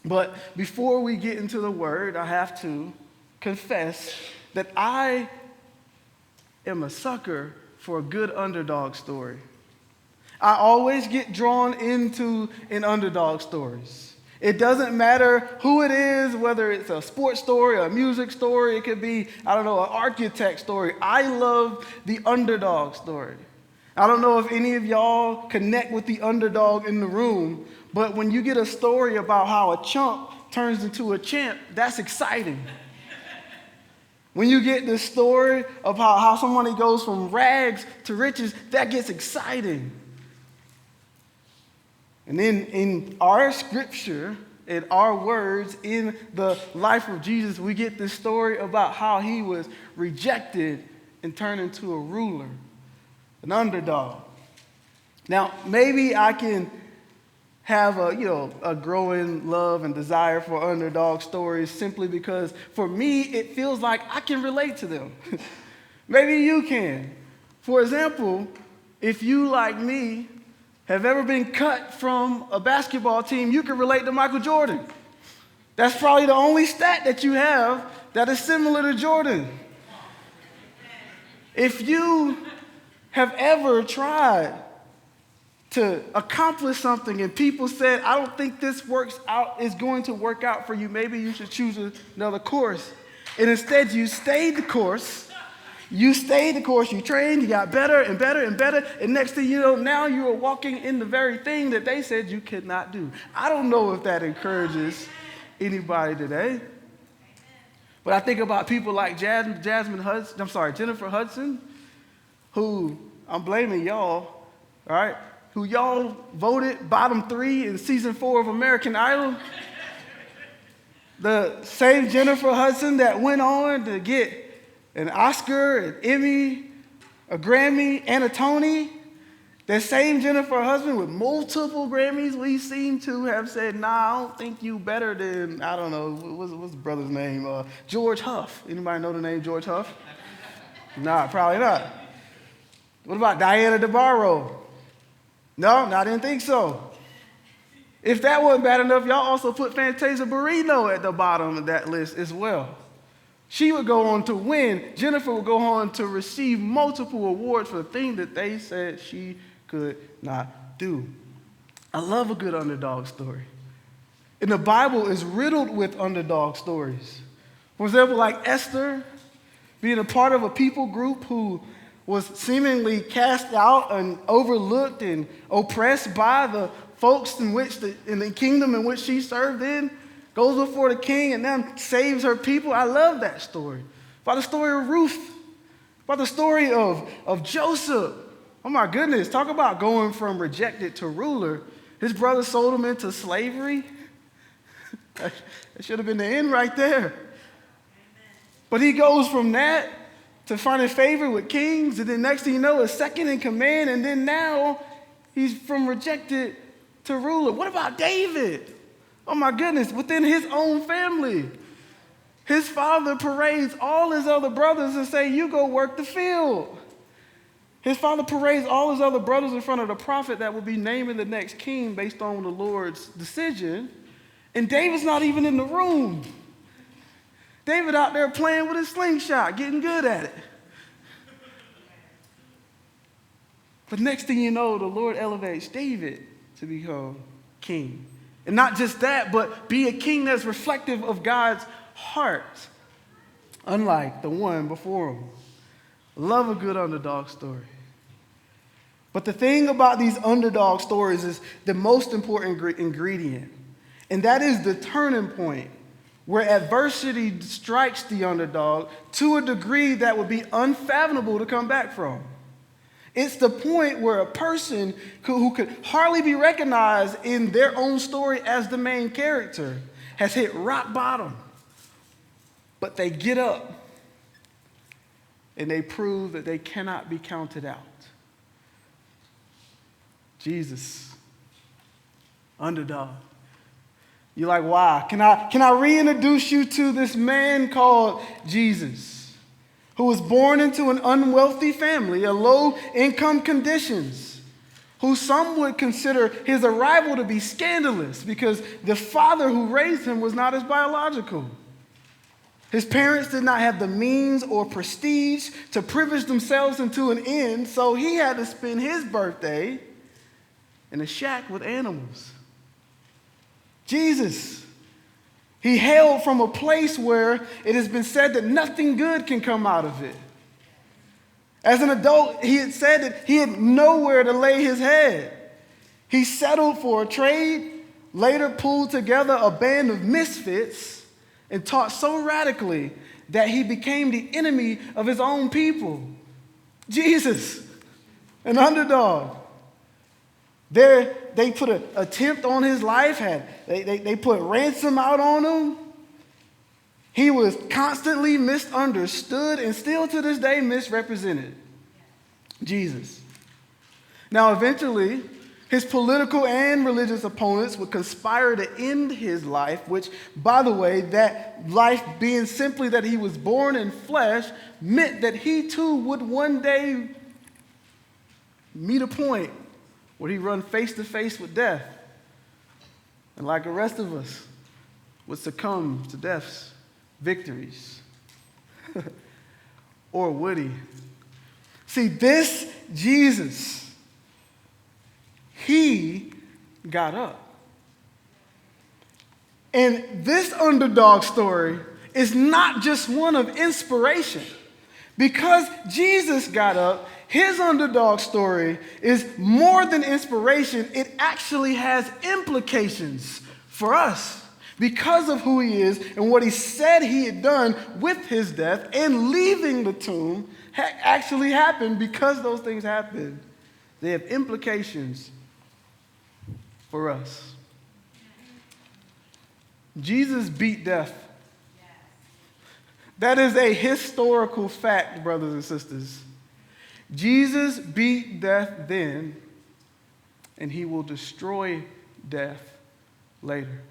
But before we get into the word, I have to confess that I am a sucker for a good underdog story. I always get drawn into an underdog stories. It doesn't matter who it is, whether it's a sports story, a music story, it could be, I don't know, an architect story. I love the underdog story. I don't know if any of y'all connect with the underdog in the room, but when you get a story about how a chump turns into a champ, that's exciting. When you get the story of how somebody goes from rags to riches, that gets exciting. And then in our scripture, in our words, in the life of Jesus, we get this story about how he was rejected and turned into a ruler, an underdog. Now, maybe I can have a growing love and desire for underdog stories simply because for me, it feels like I can relate to them. Maybe you can. For example, if you, like me, have ever been cut from a basketball team, you can relate to Michael Jordan. That's probably the only stat that you have that is similar to Jordan. If you have ever tried to accomplish something and people said, I don't think this is going to work out for you, maybe you should choose another course. And instead you stayed the course. You trained, you got better and better and better, and next thing you know, now you are walking in the very thing that they said you could not do. I don't know if that encourages anybody today. But I think about people like Jennifer Hudson, who, I'm blaming y'all, all right, who y'all voted bottom 3 in season 4 of American Idol. The same Jennifer Hudson that went on to get an Oscar, an Emmy, a Grammy, and a Tony. That same Jennifer Hudson with multiple Grammys, we seem to have said, nah, I don't think you better than, I don't know, what's the brother's name? George Huff. Anybody know the name George Huff? Nah, probably not. What about Diana DeBarro? No, I didn't think so. If that wasn't bad enough, y'all also put Fantasia Barrino at the bottom of that list as well. She would go on to win. Jennifer would go on to receive multiple awards for the thing that they said she could not do. I love a good underdog story. And the Bible is riddled with underdog stories. For example, like Esther being a part of a people group who was seemingly cast out and overlooked and oppressed by the folks in the kingdom in which she served in. Goes before the king and then saves her people. I love that story. About the story of Ruth. About the story of Joseph. Oh my goodness, talk about going from rejected to ruler. His brother sold him into slavery. That should have been the end right there. Amen. But he goes from that to finding favor with kings, and then next thing you know, is second in command, and then now he's from rejected to ruler. What about David? Oh my goodness, within his own family. His father parades all his other brothers and say, you go work the field. His father parades all his other brothers in front of the prophet that will be naming the next king based on the Lord's decision. And David's not even in the room. David out there playing with his slingshot, getting good at it. But next thing you know, the Lord elevates David to become king. And not just that, but be a king that's reflective of God's heart, unlike the one before him. Love a good underdog story. But the thing about these underdog stories is the most important ingredient, and that is the turning point where adversity strikes the underdog to a degree that would be unfathomable to come back from. It's the point where a person who could hardly be recognized in their own story as the main character has hit rock bottom. But they get up and they prove that they cannot be counted out. Jesus, underdog. You're like, why? Can I reintroduce you to this man called Jesus, who was born into an unwealthy family, a low-income conditions, who some would consider his arrival to be scandalous because the father who raised him was not his biological. His parents did not have the means or prestige to privilege themselves into an inn, so he had to spend his birthday in a shack with animals. Jesus, he hailed from a place where it has been said that nothing good can come out of it. As an adult, he had said that he had nowhere to lay his head. He settled for a trade, later pulled together a band of misfits, and taught so radically that he became the enemy of his own people. Jesus, an underdog. They put an attempt on his life, they put ransom out on him. He was constantly misunderstood and still to this day misrepresented. Jesus. Now, eventually, his political and religious opponents would conspire to end his life, which, by the way, that life being simply that he was born in flesh, meant that he too would one day meet a point where he run face to face with death. And like the rest of us, would succumb to death's victories. Or would he? See, this Jesus, he got up. And this underdog story is not just one of inspiration. Because Jesus got up, his underdog story is more than inspiration. It actually has implications for us because of who he is and what he said he had done with his death and leaving the tomb actually happened because those things happened. They have implications for us. Jesus beat death. That is a historical fact, brothers and sisters. Jesus beat death then, and he will destroy death later.